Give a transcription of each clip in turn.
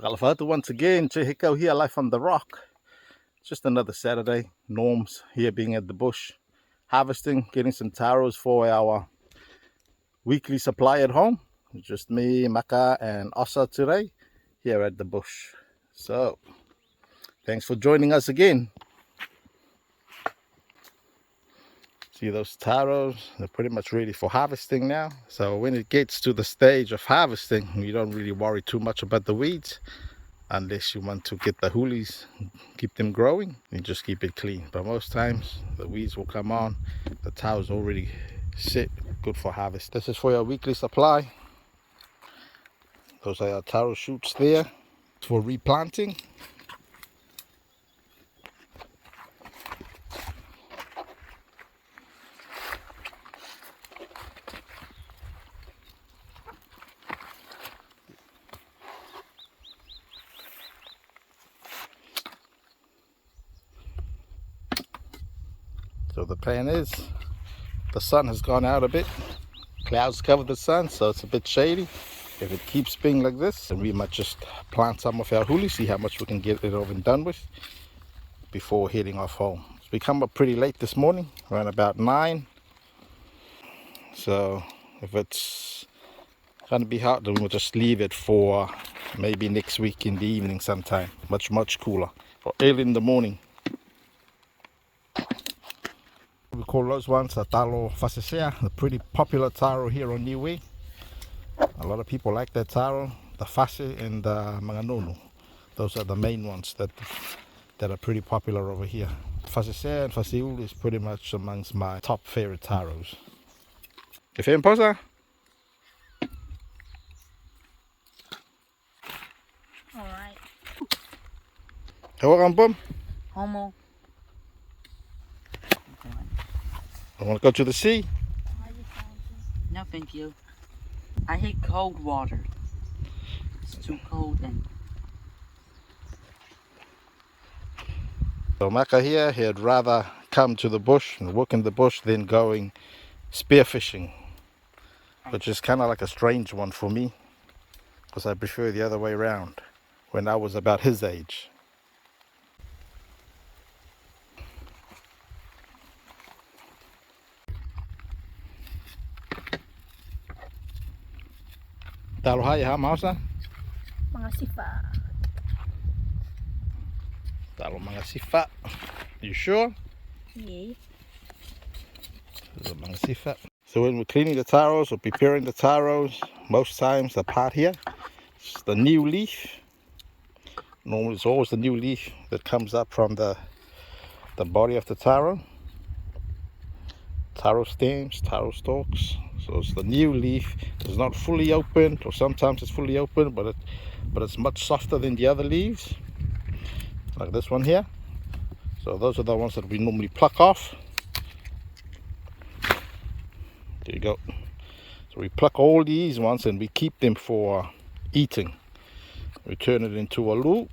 Whakalawhatu once again, Chihiko here, live on the rock. Just another Saturday. Norms here being at the bush, harvesting, getting some taros for our weekly supply at home. Just me, Maka, and Osa today here at the bush. So, thanks for joining us again. See those taros? They're pretty much ready for harvesting now. So when it gets to the stage of harvesting, you don't really worry too much about the weeds. Unless you want to get the hoolies, keep them growing, and just keep it clean. But most times the weeds will come on. The taro's already set, good for harvest. This is for your weekly supply. Those are our taro shoots there for replanting. So the plan is, the sun has gone out a bit, clouds cover the sun, so it's a bit shady. If it keeps being like this, then we might just plant some of our hoolies, see how much we can get it over and done with before heading off home. We come up pretty late this morning, around about 9. So if it's gonna be hot, then we'll just leave it for maybe next week in the evening sometime. Much cooler, or early in the morning. We call those ones a Taro fasesea, the pretty popular taro here on Niue. A lot of people like that taro, the fase and the manganonu. Those are the main ones that are pretty popular over here. Fasesea and fasiul is pretty much amongst my top favorite taros. Que fem, posa? Alright. Hawakan bum? Homo. I want to go to the sea. No, thank you. I hate cold water. It's too cold and So Maka here, he'd rather come to the bush and work in the bush than going spearfishing, which is kind of like a strange one for me, because I prefer the other way around when I was about his age. Taro hai ha mausa? Mga sifa. Taro mga sifa. You sure? Yeah. This is a mga sifa. So when we're cleaning the taros or preparing the taros, most times the part here is the new leaf. Normally it's always the new leaf that comes up from the body of the taro. Taro stems, taro stalks. So it's the new leaf. It's not fully open, or sometimes it's fully open, but it's much softer than the other leaves, like this one here. So those are the ones that we normally pluck off. There you go. So we pluck all these ones and we keep them for eating. We turn it into a lu,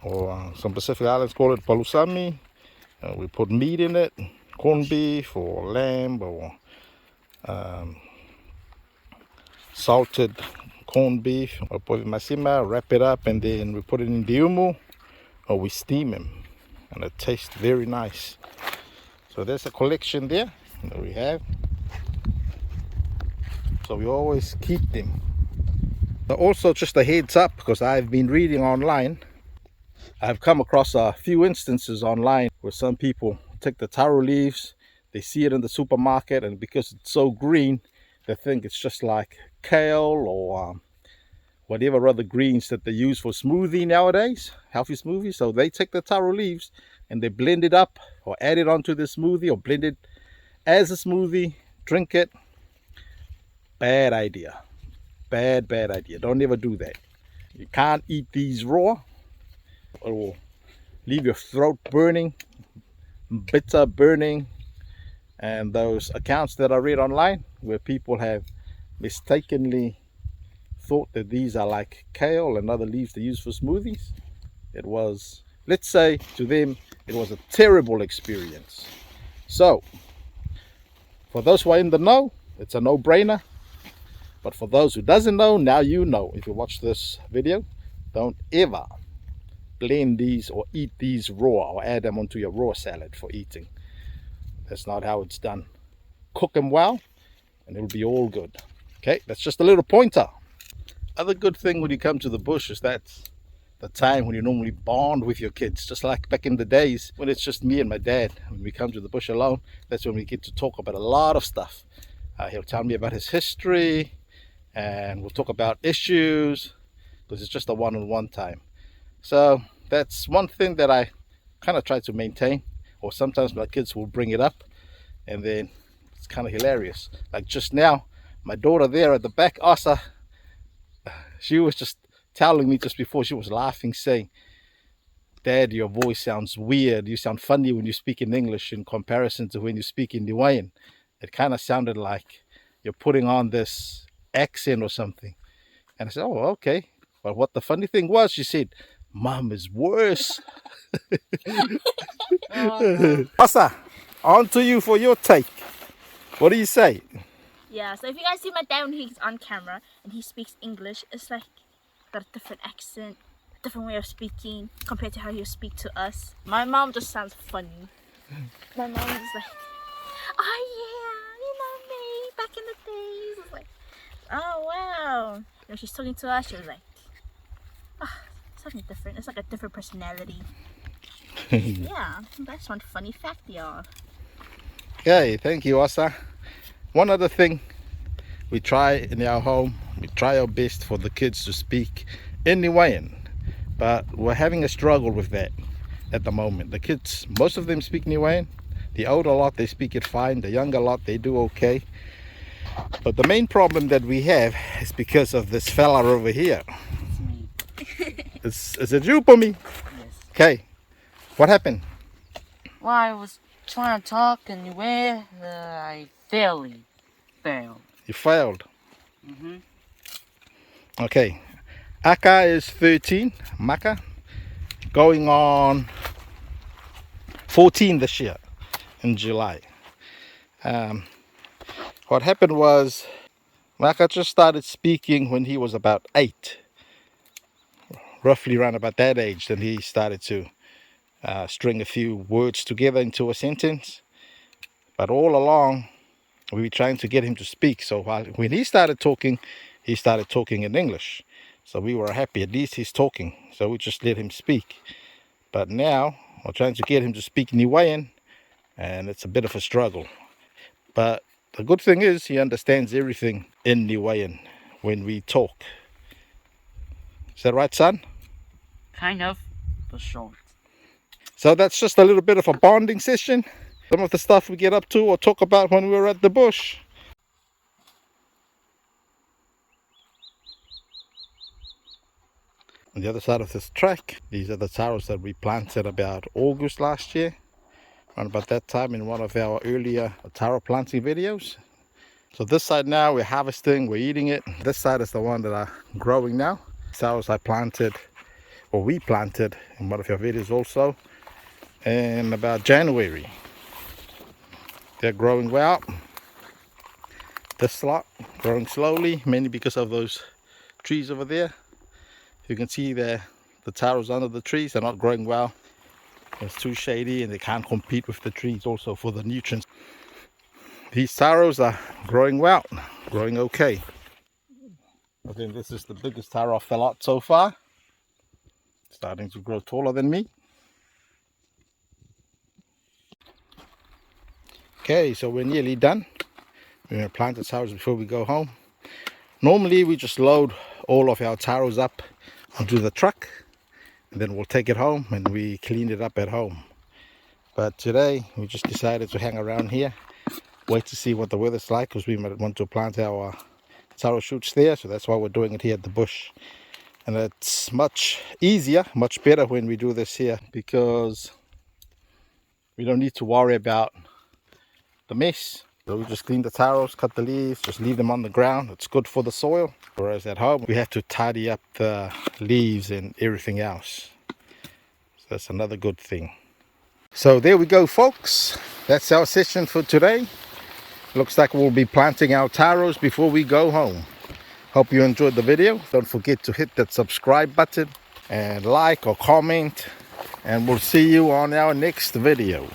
or some Pacific Islands call it palusami. We put meat in it, corned beef or lamb or salted corned beef. We put it in masima, wrap it up, and then we put it in the umu, or we steam them, and it tastes very nice. So there's a collection there that we have. So we always keep them. Also, just a heads up, because I've been reading online, I've come across a few instances online where some people take the taro leaves, they see it in the supermarket, and because it's so green, they think it's just like kale or whatever other greens that they use for smoothie nowadays, healthy smoothies. So they take the taro leaves and they blend it up or add it onto the smoothie or blend it as a smoothie, drink it. Bad idea. Bad idea. Don't ever do that. You can't eat these raw. It will leave your throat burning, bitter burning. And those accounts that I read online where people have mistakenly thought that these are like kale and other leaves they use for smoothies, it was, let's say to them, it was a terrible experience. So for those who are in the know, it's a no-brainer. But for those who doesn't know, now you know. If you watch this video, don't ever blend these or eat these raw or add them onto your raw salad for eating. That's not how it's done. Cook them well and it'll be all good. Okay, that's just a little pointer. Other good thing when you come to the bush is that's the time when you normally bond with your kids, just like back in the days when it's just me and my dad. When we come to the bush alone, that's when we get to talk about a lot of stuff. He'll tell me about his history and we'll talk about issues because it's just a one-on-one time. So that's one thing that I kind of try to maintain, or sometimes my kids will bring it up and then it's kind of hilarious. Like just now, my daughter there at the back, Asa, she was just telling me just before, she was laughing, saying, "Dad, your voice sounds weird. You sound funny when you speak in English in comparison to when you speak in Niuean. It kind of sounded like you're putting on this accent or something." And I said, "Oh, okay." But what the funny thing was, she said, "Mom is worse." Asa, on to you for your take. What do you say? Yeah, so if you guys see my dad when he's on camera and he speaks English, it's like got a different accent, different way of speaking compared to how he'll speak to us. My mom just sounds funny. My mom is like, "Oh yeah, you know me, back in the days." It's like, "Oh wow." And when she's talking to us, she was like, "Oh, something different. It's like a different personality." Yeah, that's one funny fact, y'all. Okay, thank you, Asa. One other thing, we try in our home, we try our best for the kids to speak in Niuean, but we're having a struggle with that at the moment. The kids, most of them speak Niuean. The older lot, they speak it fine. The younger lot, they do okay. But the main problem that we have is because of this fella over here. It's me. Is it you for me? Yes. Okay, what happened? Well, I was trying to talk and I failed. You failed. Mm-hmm. Okay, Aka is 13, Maka, going on 14 this year in July. What happened was Maka just started speaking when he was about 8, roughly around about that age. Then he started to string a few words together into a sentence. But all along, we were trying to get him to speak. So when he started talking in English. So we were happy, at least he's talking. So we just let him speak. But now we're trying to get him to speak Niuean, and it's a bit of a struggle. But the good thing is he understands everything in Niuean when we talk. Is that right, son? Kind of, but short. So that's just a little bit of a bonding session. Some of the stuff we get up to or talk about when we were at the bush. On the other side of this track, these are the taros that we planted about August last year. Around about that time in one of our earlier taro planting videos. So this side now we're harvesting, we're eating it. This side is the one that are growing now. Taros I planted, or we planted in one of our videos also, in about January. They're growing well. This lot growing slowly, mainly because of those trees over there. You can see the taros under the trees are not growing well. It's too shady and they can't compete with the trees also for the nutrients. These taros are growing well, growing okay. I think this is the biggest taro off the lot so far. Starting to grow taller than me. Okay, so we're nearly done. We're going to plant the taros before we go home. Normally we just load all of our taros up onto the truck and then we'll take it home and we clean it up at home. But today we just decided to hang around here, wait to see what the weather's like, because we might want to plant our taro shoots there. So that's why we're doing it here at the bush. And it's much easier, much better when we do this here, because we don't need to worry about the mess. So we just clean the taros, cut the leaves, just leave them on the ground. It's good for the soil. Whereas at home, we have to tidy up the leaves and everything else. So that's another good thing. So there we go, folks. That's our session for today. Looks like we'll be planting our taros before we go home. Hope you enjoyed the video. Don't forget to hit that subscribe button and like or comment. And we'll see you on our next video.